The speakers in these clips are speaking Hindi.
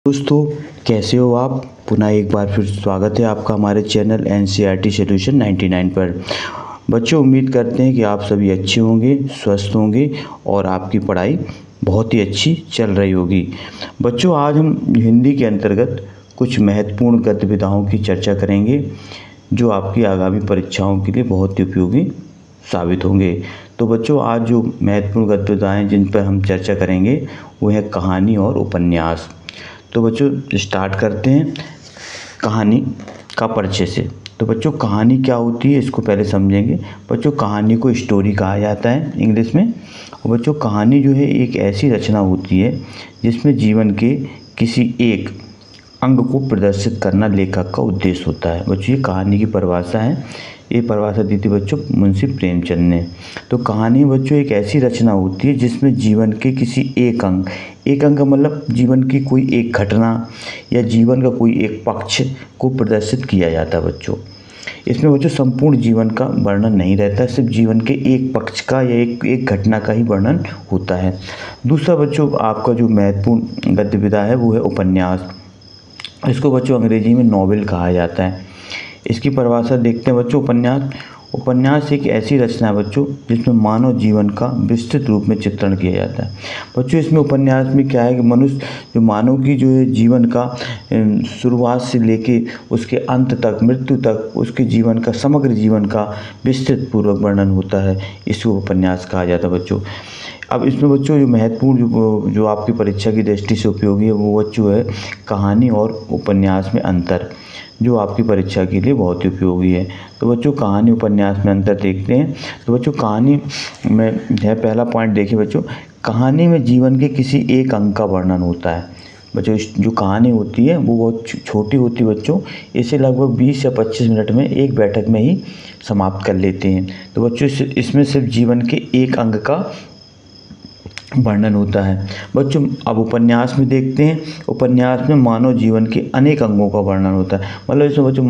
दोस्तों, कैसे हो आप। पुनः एक बार फिर स्वागत है आपका हमारे चैनल एनसीईआरटी सॉल्यूशन 99 पर। बच्चों, उम्मीद करते हैं कि आप सभी अच्छे होंगे, स्वस्थ होंगे और आपकी पढ़ाई बहुत ही अच्छी चल रही होगी। बच्चों, आज हम हिंदी के अंतर्गत कुछ महत्वपूर्ण गतिविधियों की चर्चा करेंगे जो आपकी आगामी परीक्षाओं के लिए बहुत ही उपयोगी साबित होंगे। तो बच्चों, आज जो महत्वपूर्ण गतिविधियाँ जिन पर हम चर्चा करेंगे वो है कहानी और उपन्यास। तो बच्चों, स्टार्ट करते हैं कहानी का परिचय से। तो बच्चों, कहानी क्या होती है इसको पहले समझेंगे। बच्चों, कहानी को स्टोरी कहा जाता है इंग्लिश में। और बच्चों, कहानी जो है एक ऐसी रचना होती है जिसमें जीवन के किसी एक अंग को प्रदर्शित करना लेखक का उद्देश्य होता है। बच्चों, ये कहानी की परिभाषा है। ये परिभाषा दी थी बच्चों मुंशी प्रेमचंद ने। तो कहानी बच्चों एक ऐसी रचना होती है जिसमें जीवन के किसी एक अंग का मतलब जीवन की कोई एक घटना या जीवन का कोई एक पक्ष को प्रदर्शित किया जाता है। बच्चों, इसमें बच्चों संपूर्ण जीवन का वर्णन नहीं रहता है, सिर्फ जीवन के एक पक्ष का या एक घटना का ही वर्णन होता है। दूसरा बच्चों, आपका जो महत्वपूर्ण गतिविधि है वो है उपन्यास। इसको बच्चों अंग्रेजी में नॉवेल कहा जाता है। इसकी परिभाषा देखते हैं बच्चों। उपन्यास एक ऐसी रचना है बच्चों जिसमें मानव जीवन का विस्तृत रूप में चित्रण किया जाता है। बच्चों, इसमें उपन्यास में क्या है कि मनुष्य जो मानव की जो है जीवन का शुरुआत से लेके उसके अंत तक, मृत्यु तक, उसके जीवन का समग्र जीवन का विस्तृत पूर्वक वर्णन होता है। इसको उपन्यास कहा जाता है बच्चों। अब इसमें बच्चों जो महत्वपूर्ण जो आपकी परीक्षा की दृष्टि से उपयोगी है वो बच्चों है कहानी और उपन्यास में अंतर, जो आपकी परीक्षा के लिए बहुत ही उपयोगी है। तो बच्चों, कहानी उपन्यास में अंतर देखते हैं। तो बच्चों, कहानी में है पहला पॉइंट देखिए बच्चों, कहानी में जीवन के किसी एक अंग का वर्णन होता है। बच्चों, जो कहानी होती है वो बहुत छोटी होती है बच्चों, इसे लगभग 20 या 25 मिनट में एक बैठक में ही समाप्त कर लेते हैं। तो बच्चों, इसमें सिर्फ जीवन के एक अंग का वर्णन होता है। बच्चों, अब उपन्यास में देखते हैं। उपन्यास में मानव जीवन के अनेक अंगों का वर्णन होता है। मतलब इसमें बच्चों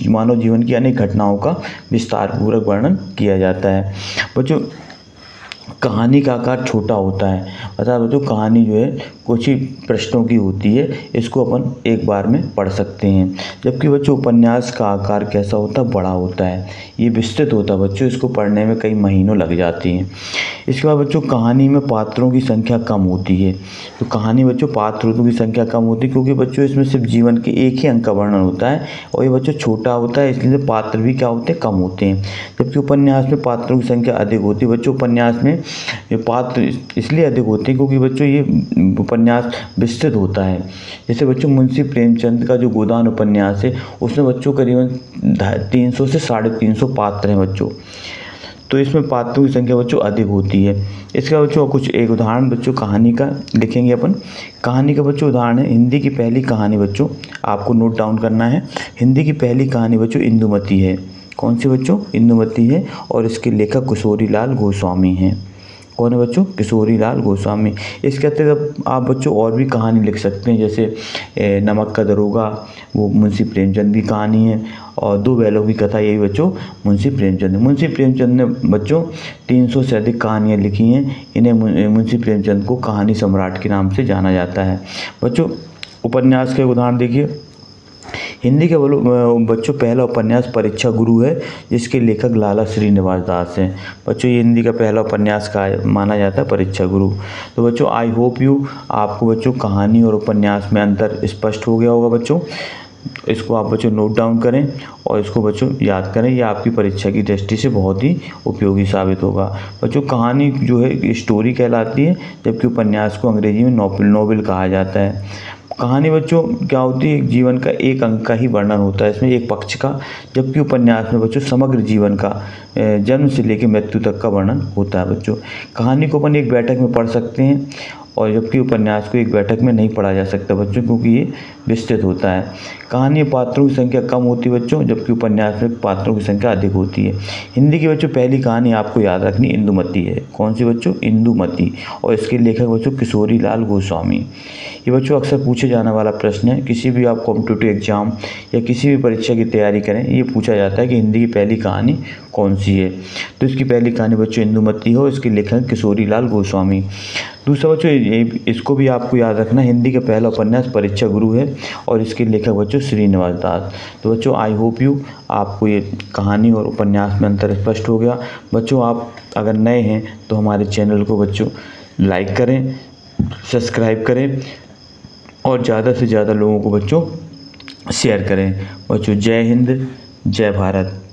मानव जीवन की अनेक घटनाओं का विस्तार पूर्वक वर्णन किया जाता है। बच्चों, कहानी का आकार छोटा होता है। अर्थात बच्चों, कहानी जो है कुछ ही पृष्ठों की होती है, इसको अपन एक बार में पढ़ सकते हैं। जबकि बच्चों उपन्यास का आकार कैसा होता है, बड़ा होता है, ये विस्तृत होता है बच्चों, इसको पढ़ने में कई महीनों लग जाती हैं। इसके बाद बच्चों, कहानी में पात्रों की संख्या कम होती है। तो कहानी बच्चों पात्रों की संख्या कम होती है क्योंकि बच्चों इसमें सिर्फ जीवन के एक ही अंग का वर्णन होता है और ये बच्चों छोटा होता है, इसलिए पात्र भी क्या होते हैं, कम होते हैं। जबकि उपन्यास में पात्रों की संख्या अधिक होती है। बच्चों, उपन्यास में ये पात्र इसलिए अधिक होते हैं क्योंकि बच्चों ये उपन्यास विस्तृत होता है। जैसे बच्चों मुंशी प्रेमचंद का जो गोदान उपन्यास है उसमें बच्चों करीबन 300 से 350 पात्र हैं बच्चों। तो इसमें पात्रों की संख्या बच्चों अधिक होती है। इसका बच्चों कुछ एक उदाहरण बच्चों कहानी का लिखेंगे अपन। कहानी का बच्चों उदाहरण है, हिंदी की पहली कहानी बच्चों आपको नोट डाउन करना है। हिंदी की पहली कहानी बच्चों इंदुमती है। कौन सी बच्चों, इंदुमती है, और इसके लेखक किशोरीलाल गोस्वामी हैं। कौन है बच्चों, किशोरीलाल गोस्वामी। इसके अतिरिक्त आप बच्चों और भी कहानी लिख सकते हैं, जैसे नमक का दरोगा, वो मुंशी प्रेमचंद की कहानी है। और दो बैलों की कथा, यही बच्चों मुंशी प्रेमचंद ने बच्चों 300 से अधिक कहानियाँ लिखी हैं। इन्हें मुंशी प्रेमचंद को कहानी सम्राट के नाम से जाना जाता है। बच्चों, उपन्यास का उदाहरण देखिए। हिंदी के बच्चों पहला उपन्यास परीक्षा गुरु है, जिसके लेखक लाला श्रीनिवास दास हैं। बच्चों, ये हिंदी का पहला उपन्यास का माना जाता है, परीक्षा गुरु। तो बच्चों, आई होप आपको बच्चों कहानी और उपन्यास में अंतर स्पष्ट हो गया होगा बच्चों। इसको आप बच्चों नोट डाउन करें और इसको बच्चों याद करें, यह आपकी परीक्षा की दृष्टि से बहुत ही उपयोगी साबित होगा। बच्चों, कहानी जो है स्टोरी कहलाती है, जबकि उपन्यास को अंग्रेजी में नॉवेल कहा जाता है। कहानी बच्चों क्या होती है, जीवन का एक अंग का ही वर्णन होता है, इसमें एक पक्ष का। जबकि उपन्यास में बच्चों समग्र जीवन का, जन्म से लेकर मृत्यु तक का वर्णन होता है बच्चों। कहानी को अपन एक बैठक में पढ़ सकते हैं, और जबकि उपन्यास को एक बैठक में नहीं पढ़ा जा सकता बच्चों, क्योंकि ये विस्तृत होता है। कहानी पात्रों की संख्या कम होती है बच्चों, जबकि उपन्यास में पात्रों की संख्या अधिक होती है। हिंदी की बच्चों पहली कहानी आपको याद रखनी इंदुमती है। कौन सी बच्चों, इंदुमती, और इसके लेखक बच्चों किशोरीलाल गोस्वामी। ये बच्चों अक्सर पूछे जाने वाला प्रश्न है, किसी भी आप कॉम्पिटिटिव एग्जाम या किसी भी परीक्षा की तैयारी करें, ये पूछा जाता है कि हिंदी की पहली कहानी कौन सी है। तो इसकी पहली कहानी बच्चों इंदुमती हो, इसके लेखक किशोरीलाल गोस्वामी। दूसरा बच्चों इसको भी आपको याद रखना, हिंदी का पहला उपन्यास परीक्षा गुरु है और इसके लेखक बच्चों श्रीनिवास दास। तो बच्चों आई होप यू आपको ये कहानी और उपन्यास में अंतर स्पष्ट हो गया। बच्चों आप अगर नए हैं तो हमारे चैनल को बच्चों लाइक करें, सब्सक्राइब करें और ज़्यादा से ज़्यादा लोगों को बच्चों शेयर करें। बच्चों जय हिंद, जय भारत।